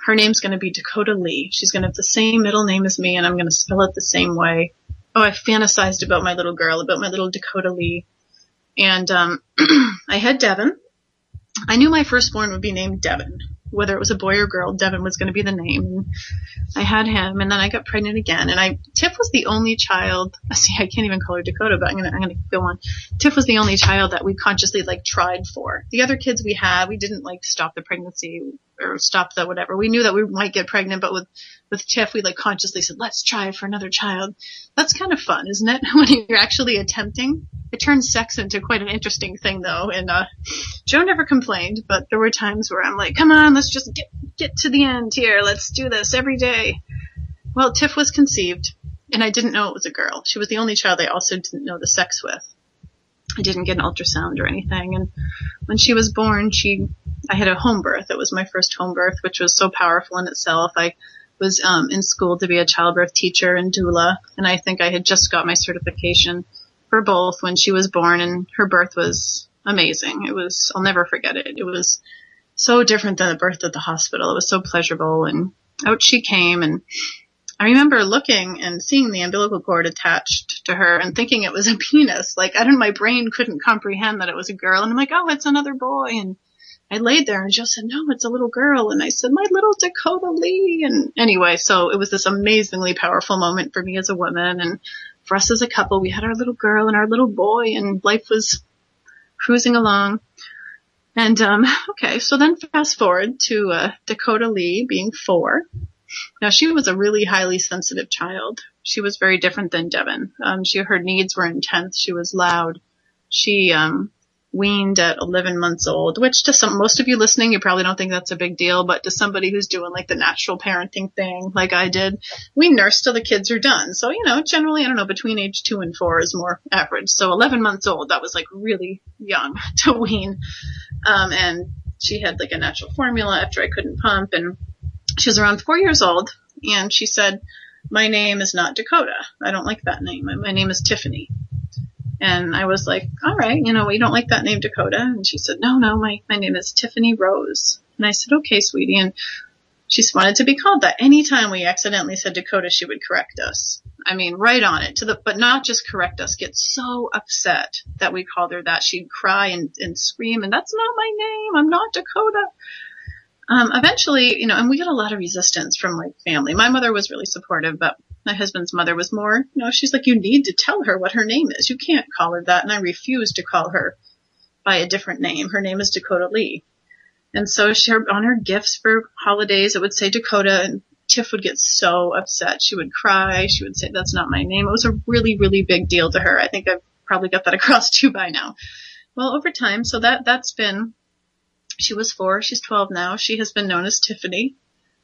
her name's going to be Dakota Lee. She's going to have the same middle name as me, and I'm going to spell it the same way. Oh, I fantasized about my little girl, about my little Dakota Lee. And I had Devin. I knew my firstborn would be named Devin. Whether it was a boy or girl, Devin was going to be the name. I had him, and then I got pregnant again. And Tiff was the only child. See, I can't even call her Dakota, but I'm gonna go on. Tiff was the only child that we consciously tried for. The other kids we had, we didn't stop the pregnancy or stop the whatever. We knew that we might get pregnant, but with Tiff, we consciously said, let's try for another child. That's kind of fun, isn't it? When you're actually attempting. it turned sex into quite an interesting thing, though. And Joe never complained, but there were times where I'm like, come on, let's just get to the end here. Let's do this every day. Well, Tiff was conceived, and I didn't know it was a girl. She was the only child I also didn't know the sex with. I didn't get an ultrasound or anything. And when she was born, I had a home birth. It was my first home birth, which was so powerful in itself. I was in school to be a childbirth teacher and doula, and I think I had just got my certification for both when she was born, and her birth was amazing. I'll never forget it. It was so different than the birth at the hospital. It was so pleasurable, and out she came, and I remember looking and seeing the umbilical cord attached to her and thinking it was a penis. Like, my brain couldn't comprehend that it was a girl, and I'm like, oh, it's another boy. And I laid there, and Joe said, no, it's a little girl. And I said, my little Dakota Lee. And anyway, so it was this amazingly powerful moment for me as a woman. And for us as a couple, we had our little girl and our little boy, and life was cruising along. And, okay, so then fast forward to Dakota Lee being 4. Now, she was a really highly sensitive child. She was very different than Devin. Her needs were intense. She was loud. She weaned at 11 months old, which to most of you listening, you probably don't think that's a big deal, but to somebody who's doing like the natural parenting thing like I did, we nurse till the kids are done. So, generally, I don't know, between age 2 and 4 is more average. So 11 months old, that was like really young to wean. And she had like a natural formula after I couldn't pump, and she was around 4 years old, and she said, my name is not Dakota. I don't like that name. My name is Tiffany. And I was like, all right, you don't like that name, Dakota? And she said, no, my name is Tiffany Rose. And I said, okay, sweetie. And she wanted to be called that. Anytime we accidentally said Dakota, she would correct us. I mean, right on it, but not just correct us, get so upset that we called her that. She'd cry and scream, and that's not my name. I'm not Dakota. Eventually, and we got a lot of resistance from like family. My mother was really supportive, but my husband's mother was more, she's like, you need to tell her what her name is. You can't call her that. And I refused to call her by a different name. Her name is Dakota Lee. And so on her gifts for holidays, it would say Dakota, and Tiff would get so upset. She would cry. She would say, that's not my name. It was a really, really big deal to her. I think I've probably got that across to you by now. Well, over time, so that's been, she was 4. She's 12 now. She has been known as Tiffany.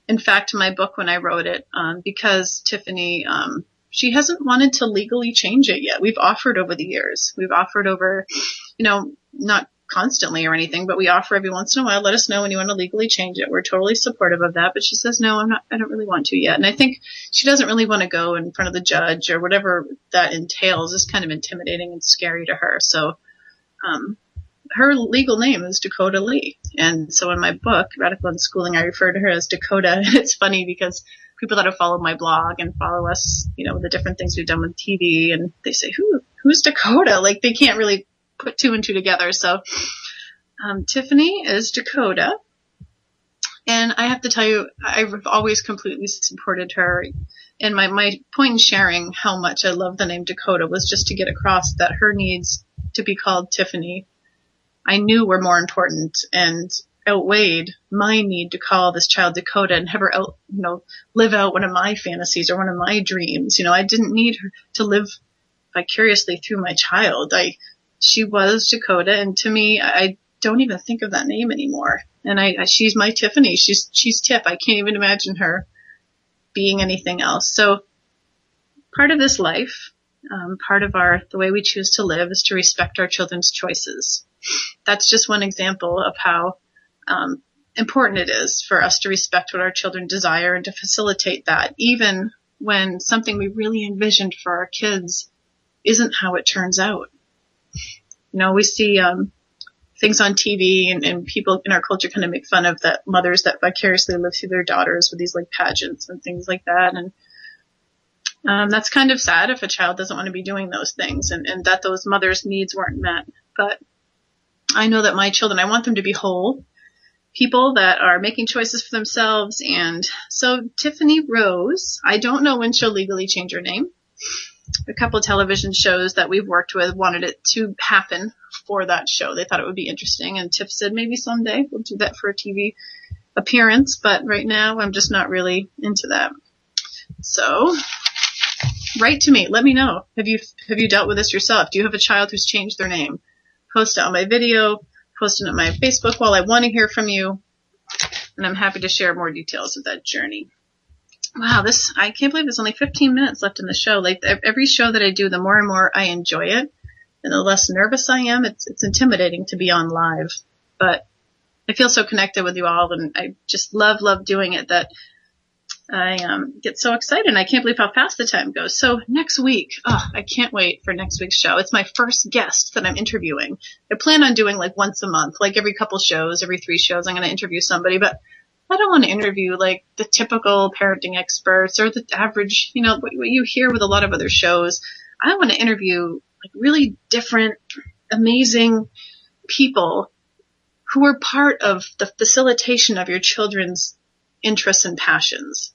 In fact, my book, when I wrote it, because Tiffany, she hasn't wanted to legally change it yet. We've offered over the years. We've offered over, not constantly or anything, but we offer every once in a while. Let us know when you want to legally change it. We're totally supportive of that. But she says, no, I don't really want to yet. And I think she doesn't really want to go in front of the judge or whatever that entails is kind of intimidating and scary to her. So, her legal name is Dakota Lee. And so in my book, Radical Unschooling, I refer to her as Dakota. And it's funny because people that have followed my blog and follow us, the different things we've done with TV, and they say, who's Dakota? Like, they can't really put 2 and 2 together. So Tiffany is Dakota. And I have to tell you, I've always completely supported her. And my point in sharing how much I love the name Dakota was just to get across that her needs to be called Tiffany, I knew were more important and outweighed my need to call this child Dakota and have her live out one of my fantasies or one of my dreams. I didn't need her to live vicariously through my child. She was Dakota, and to me, I don't even think of that name anymore. And she's my Tiffany. She's Tiff. I can't even imagine her being anything else. So part of this life, part of the way we choose to live is to respect our children's choices. That's just one example of how important it is for us to respect what our children desire and to facilitate that, even when something we really envisioned for our kids isn't how it turns out. We see things on TV and people in our culture kind of make fun of that mothers that vicariously live through their daughters with these like pageants and things like that. And that's kind of sad if a child doesn't want to be doing those things and that those mothers' needs weren't met. But I know that my children, I want them to be whole people that are making choices for themselves. And so Tiffany Rose, I don't know when she'll legally change her name. A couple of television shows that we've worked with wanted it to happen for that show. They thought it would be interesting. And Tiff said, maybe someday we'll do that for a TV appearance. But right now I'm just not really into that. So write to me. Let me know. Have you dealt with this yourself? Do you have a child who's changed their name? Post it on my video, post it on my Facebook wall. I want to hear from you, and I'm happy to share more details of that journey. Wow, I can't believe there's only 15 minutes left in the show. Like every show that I do, the more and more I enjoy it, and the less nervous I am. It's intimidating to be on live, but I feel so connected with you all, and I just love doing it that I get so excited, and I can't believe how fast the time goes. So next week, I can't wait for next week's show. It's my first guest that I'm interviewing. I plan on doing like once a month, like every couple shows, every 3 shows, I'm going to interview somebody, but I don't want to interview like the typical parenting experts or the average, what you hear with a lot of other shows. I want to interview like really different, amazing people who are part of the facilitation of your children's interests and passions.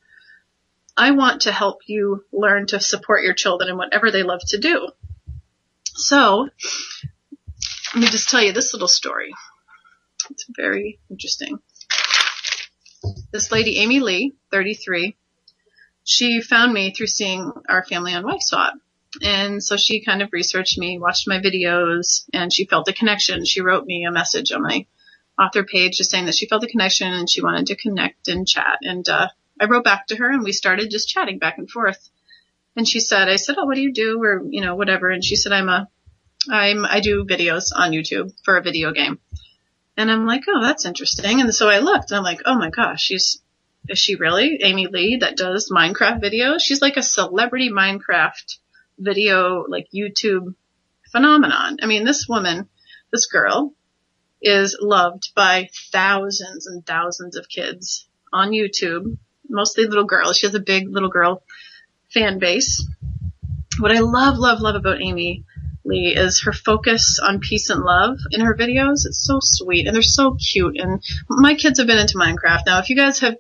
I want to help you learn to support your children in whatever they love to do. So let me just tell you this little story. It's very interesting. This lady, Amy Lee, 33, she found me through seeing our family on Wife Swap. And so she kind of researched me, watched my videos, and she felt a connection. She wrote me a message on my author page just saying that she felt a connection and she wanted to connect and chat. And I wrote back to her, and we started just chatting back and forth. And I said, oh, what do you do? Or, whatever. And she said, I do videos on YouTube for a video game. And I'm like, oh, that's interesting. And so I looked, and I'm like, oh my gosh, is she really Amy Lee that does Minecraft videos? She's like a celebrity Minecraft video, like YouTube phenomenon. I mean, this girl is loved by thousands and thousands of kids on YouTube, mostly little girls. She has a big little girl fan base. What I love about Amy Lee is her focus on peace and love in her videos. It's so sweet, and they're so cute. And my kids have been into Minecraft. Now, if you guys have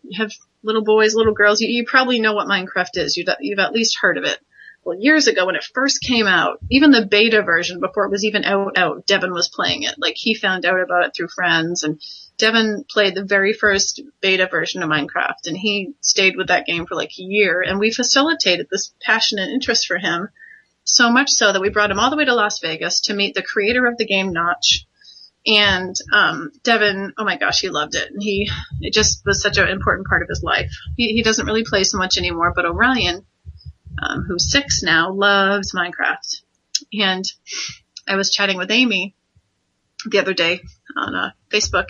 little boys, little girls, you probably know what Minecraft is. You've at least heard of it. Well, years ago when it first came out, even the beta version, before it was even out, Devin was playing it. Like, he found out about it through friends, and Devin played the very first beta version of Minecraft, and he stayed with that game for like a year, and we facilitated this passion and interest for him, so much so that we brought him all the way to Las Vegas to meet the creator of the game, Notch. And Devin, oh my gosh, he loved it. And it just was such an important part of his life. He doesn't really play so much anymore, but Orion, who's 6 now, loves Minecraft. And I was chatting with Amy the other day on Facebook,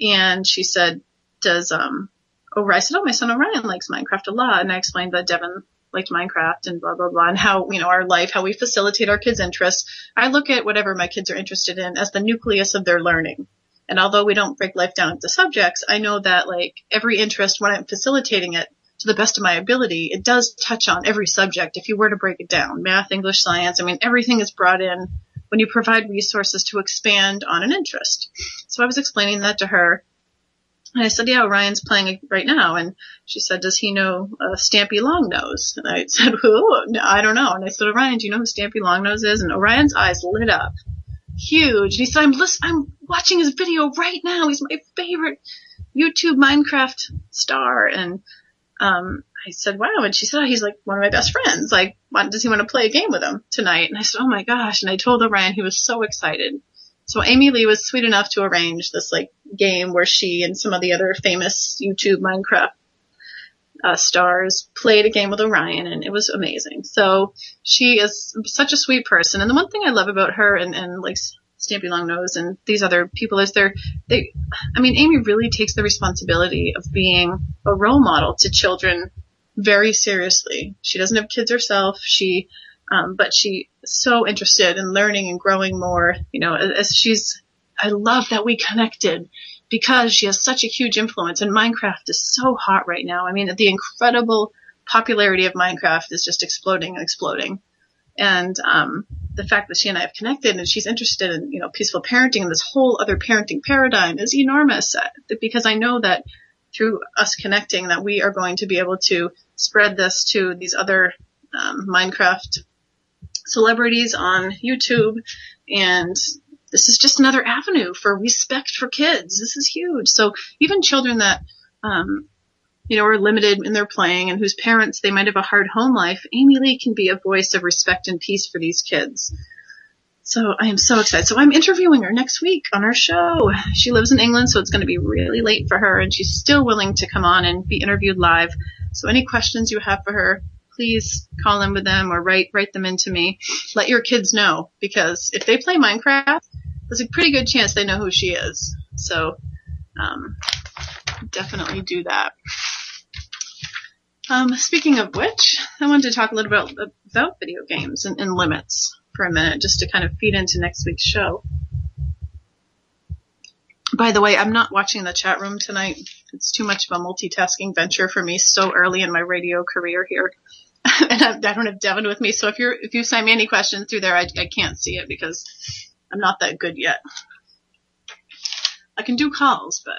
and she said, I said, my son Orion likes Minecraft a lot. And I explained that Devin liked Minecraft and blah, blah, blah, and how, our life, how we facilitate our kids' interests. I look at whatever my kids are interested in as the nucleus of their learning. And although we don't break life down into subjects, I know that like every interest, when I'm facilitating it to the best of my ability, it does touch on every subject. If you were to break it down, math, English, science, everything is brought in when you provide resources to expand on an interest. So I was explaining that to her. And I said, yeah, Orion's playing it right now. And she said, does he know Stampy Longnose? And I said, oh, no, I don't know. And I said, Orion, do you know who Stampy Longnose is? And Orion's eyes lit up. Huge. And he said, I'm watching his video right now. He's my favorite YouTube Minecraft star. And I said, wow. And she said, oh, he's like one of my best friends. Like, does he want to play a game with him tonight? And I said, oh my gosh. And I told Orion, he was so excited. So Amy Lee was sweet enough to arrange this like game where she and some of the other famous YouTube Minecraft stars played a game with Orion, and it was amazing. So she is such a sweet person. And the one thing I love about her and like Stampy Longnose and these other people is Amy really takes the responsibility of being a role model to children very seriously. She doesn't have kids herself. But she is so interested in learning and growing more, I love that we connected because she has such a huge influence, and Minecraft is so hot right now. The incredible popularity of Minecraft is just exploding and exploding. And, the fact that she and I have connected and she's interested in, peaceful parenting and this whole other parenting paradigm is enormous, because I know that through us connecting that we are going to be able to spread this to these other, Minecraft celebrities on YouTube, and this is just another avenue for respect for kids. This is huge. So even children that are limited in their playing and whose parents, they might have a hard home life, Amy Lee can be a voice of respect and peace for these kids. So I am so excited. So I'm interviewing her next week on our show. She lives in England, so it's going to be really late for her, and she's still willing to come on and be interviewed live. So any questions you have for her, please call in with them or write them into me. Let your kids know, because if they play Minecraft, there's a pretty good chance they know who she is. So definitely do that. Speaking of which, I wanted to talk a little bit about video games and limits for a minute, just to kind of feed into next week's show. By the way, I'm not watching the chat room tonight. It's too much of a multitasking venture for me so early in my radio career here. And I don't have Devin with me, so if you send me any questions through there, I can't see it because I'm not that good yet. I can do calls, but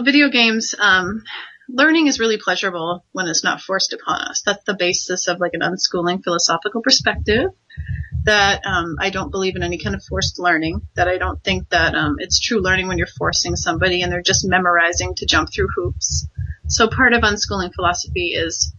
video games, learning is really pleasurable when it's not forced upon us. That's the basis of like an unschooling philosophical perspective, that I don't believe in any kind of forced learning, that I don't think that it's true learning when you're forcing somebody and they're just memorizing to jump through hoops. So part of unschooling philosophy is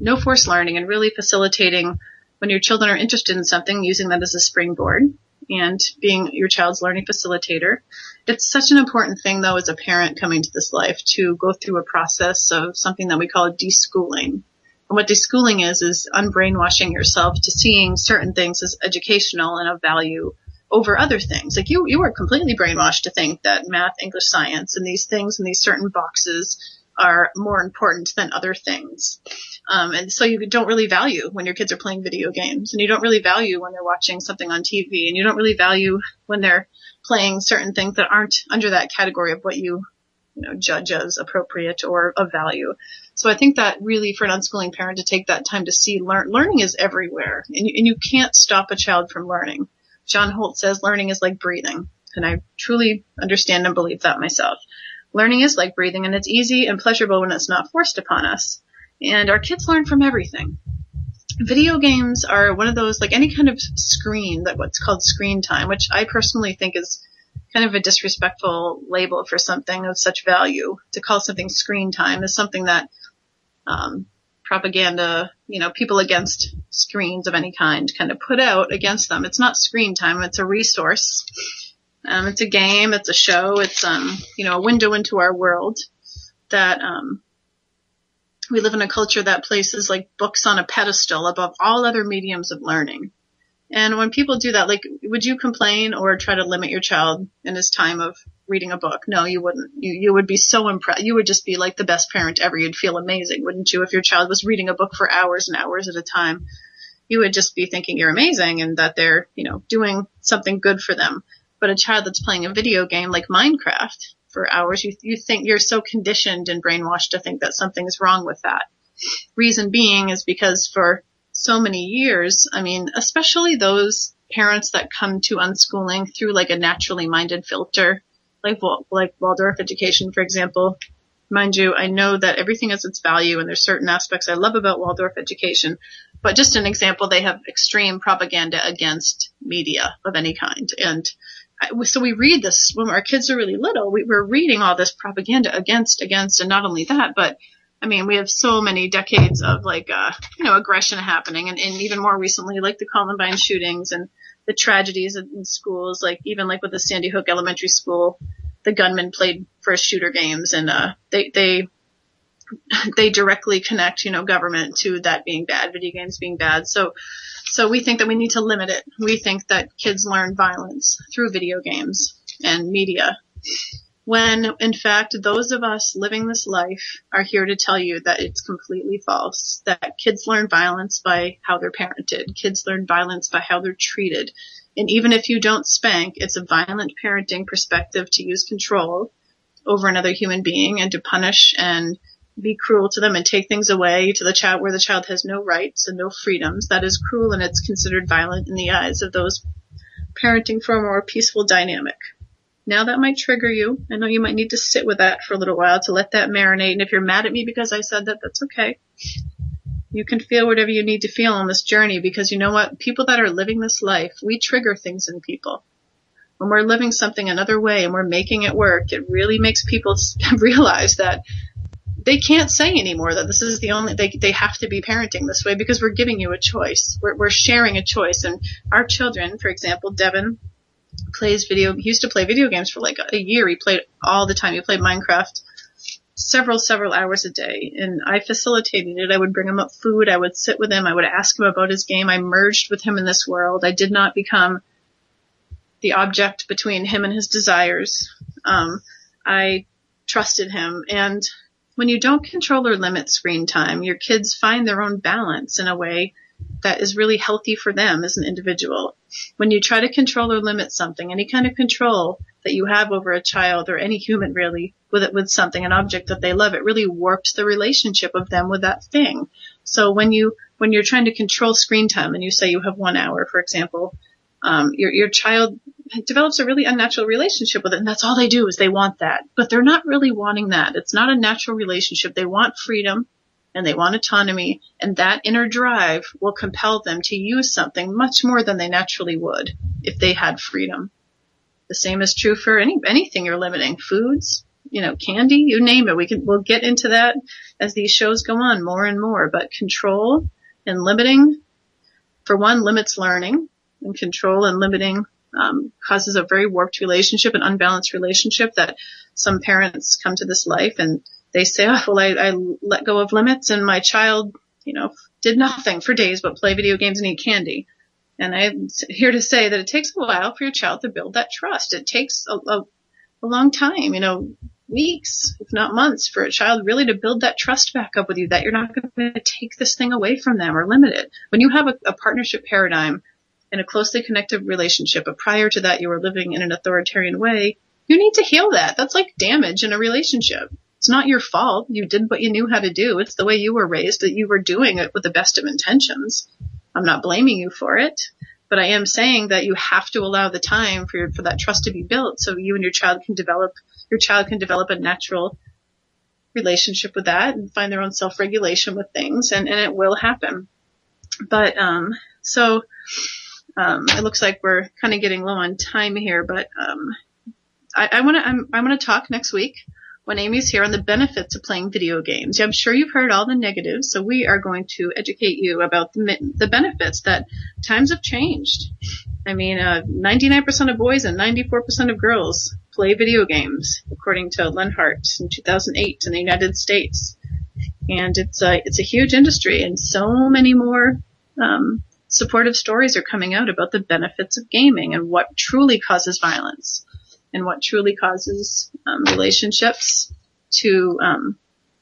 no forced learning and really facilitating when your children are interested in something, using that as a springboard and being your child's learning facilitator. It's such an important thing, though, as a parent coming to this life, to go through a process of something that we call deschooling. And what deschooling is unbrainwashing yourself to seeing certain things as educational and of value over other things. Like you were completely brainwashed to think that math, English, science, and these things in these certain boxes are more important than other things. And so you don't really value when your kids are playing video games, and you don't really value when they're watching something on TV, and you don't really value when they're playing certain things that aren't under that category of what you judge as appropriate or of value. So I think that really, for an unschooling parent to take that time to see learning is everywhere, and you can't stop a child from learning. John Holt says learning is like breathing, and I truly understand and believe that myself. Learning is like breathing, and it's easy and pleasurable when it's not forced upon us. And our kids learn from everything. Video games are one of those, like any kind of screen, that what's called screen time, which I personally think is kind of a disrespectful label for something of such value. To call something screen time is something that propaganda, people against screens of any kind of put out against them. It's not screen time. It's a resource. It's a game. It's a show. It's, a window into our world that, we live in a culture that places like books on a pedestal above all other mediums of learning. And when people do that, like, would you complain or try to limit your child in his time of reading a book? No, you wouldn't. You would be so impressed. You would just be like the best parent ever. You'd feel amazing, wouldn't you? If your child was reading a book for hours and hours at a time, you would just be thinking you're amazing and that they're, doing something good for them. But a child that's playing a video game like Minecraft for hours, you think you're so conditioned and brainwashed to think that something's wrong with that. Reason being is because for so many years, especially those parents that come to unschooling through like a naturally minded filter, like Waldorf education, for example. Mind you, I know that everything has its value, and there's certain aspects I love about Waldorf education. But just an example, they have extreme propaganda against media of any kind. And so we read this when our kids are really little. We're reading all this propaganda against, and not only that, but we have so many decades of aggression happening, and even more recently, like the Columbine shootings and the tragedies in schools, like even like with the Sandy Hook Elementary School, the gunman played first shooter games, and they directly connect, government to that being bad, video games being bad. So we think that we need to limit it. We think that kids learn violence through video games and media, when in fact those of us living this life are here to tell you that it's completely false, that kids learn violence by how they're parented. Kids learn violence by how they're treated. And even if you don't spank, it's a violent parenting perspective to use control over another human being and to punish and be cruel to them and take things away to the child where the child has no rights and no freedoms. That is cruel, and it's considered violent in the eyes of those parenting for a more peaceful dynamic. Now that might trigger you. I know you might need to sit with that for a little while to let that marinate. And if you're mad at me because I said that, that's okay. You can feel whatever you need to feel on this journey, because you know what? People that are living this life, we trigger things in people. when we're living something another way and we're making it work, it really makes people realize that they can't say anymore that this is the only, they have to be parenting this way, because we're giving you a choice. We're sharing a choice. And our children, for example, Devin he used to play video games for like a year. He played all the time. He played Minecraft several hours a day, and I facilitated it. I would bring him up food. I would sit with him. I would ask him about his game. I merged with him in this world. I did not become the object between him and his desires. I trusted him. And when you don't control or limit screen time, your kids find their own balance in a way that is really healthy for them as an individual. When you try to control or limit something, any kind of control that you have over a child or any human really with something, an object that they love, it really warps the relationship of them with that thing. So when you're trying to control screen time and you say you have 1 hour, for example, your child develops a really unnatural relationship with it, and that's all they do is they want that. But they're not really wanting that. It's not a natural relationship. They want freedom and they want autonomy, and that inner drive will compel them to use something much more than they naturally would if they had freedom. The same is true for anything you're limiting. Foods, candy, you name it. We'll get into that as these shows go on more and more. But control and limiting, for one, limits learning, and control and limiting causes a very warped relationship, an unbalanced relationship that some parents come to this life and they say, oh, well, I let go of limits and my child, did nothing for days but play video games and eat candy. And I'm here to say that it takes a while for your child to build that trust. It takes a long time, weeks, if not months, for a child really to build that trust back up with you, that you're not going to take this thing away from them or limit it. When you have a partnership paradigm in a closely connected relationship, but prior to that you were living in an authoritarian way, you need to heal that. That's like damage in a relationship. It's not your fault. You did what you knew how to do. It's the way you were raised, that you were doing it with the best of intentions. I'm not blaming you for it, but I am saying that you have to allow the time for that trust to be built so you and your child can develop a natural relationship with that and find their own self-regulation with things, and it will happen. But it looks like we're kind of getting low on time here, but I'm going to talk next week when Amy's here on the benefits of playing video games. I'm sure you've heard all the negatives, so we are going to educate you about the benefits, that times have changed. I mean, 99% of boys and 94% of girls play video games, according to Lenhart in 2008 in the United States. And it's a huge industry, and so many more supportive stories are coming out about the benefits of gaming and what truly causes violence and what truly causes relationships to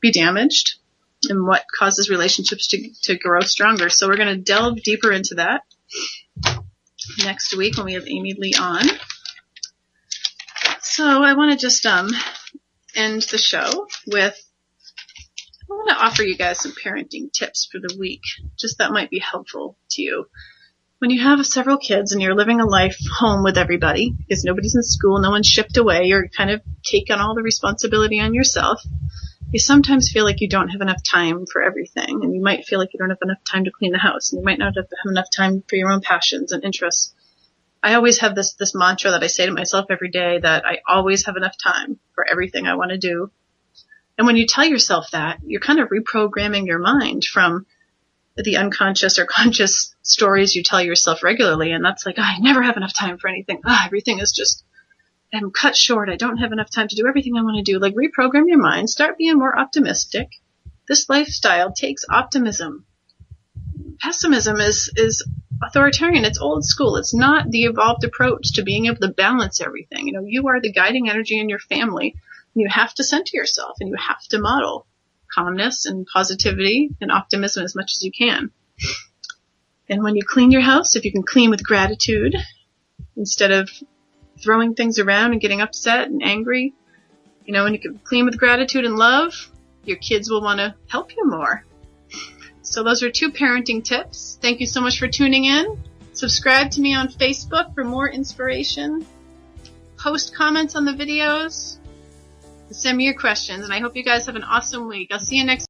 be damaged and what causes relationships to grow stronger. So we're going to delve deeper into that next week when we have Amy Lee on. So I want to just end the show with, I want to offer you guys some parenting tips for the week, just that might be helpful to you. When you have several kids and you're living a life home with everybody, because nobody's in school, no one's shipped away, you're kind of taking all the responsibility on yourself, you sometimes feel like you don't have enough time for everything, and you might feel like you don't have enough time to clean the house, and you might not have enough time for your own passions and interests. I always have this mantra that I say to myself every day, that I always have enough time for everything I want to do. And when you tell yourself that, you're kind of reprogramming your mind from the unconscious or conscious stories you tell yourself regularly. And that's like, I never have enough time for anything. Everything is just, I'm cut short. I don't have enough time to do everything I want to do. Like, reprogram your mind. Start being more optimistic. This lifestyle takes optimism. Pessimism is authoritarian. It's old school. It's not the evolved approach to being able to balance everything. You are the guiding energy in your family. You have to center yourself, and you have to model calmness and positivity and optimism as much as you can. And when you clean your house, if you can clean with gratitude instead of throwing things around and getting upset and angry, when you can clean with gratitude and love, your kids will want to help you more. So those are 2 parenting tips. Thank you so much for tuning in. Subscribe to me on Facebook for more inspiration. Post comments on the videos. Send me your questions, and I hope you guys have an awesome week. I'll see you next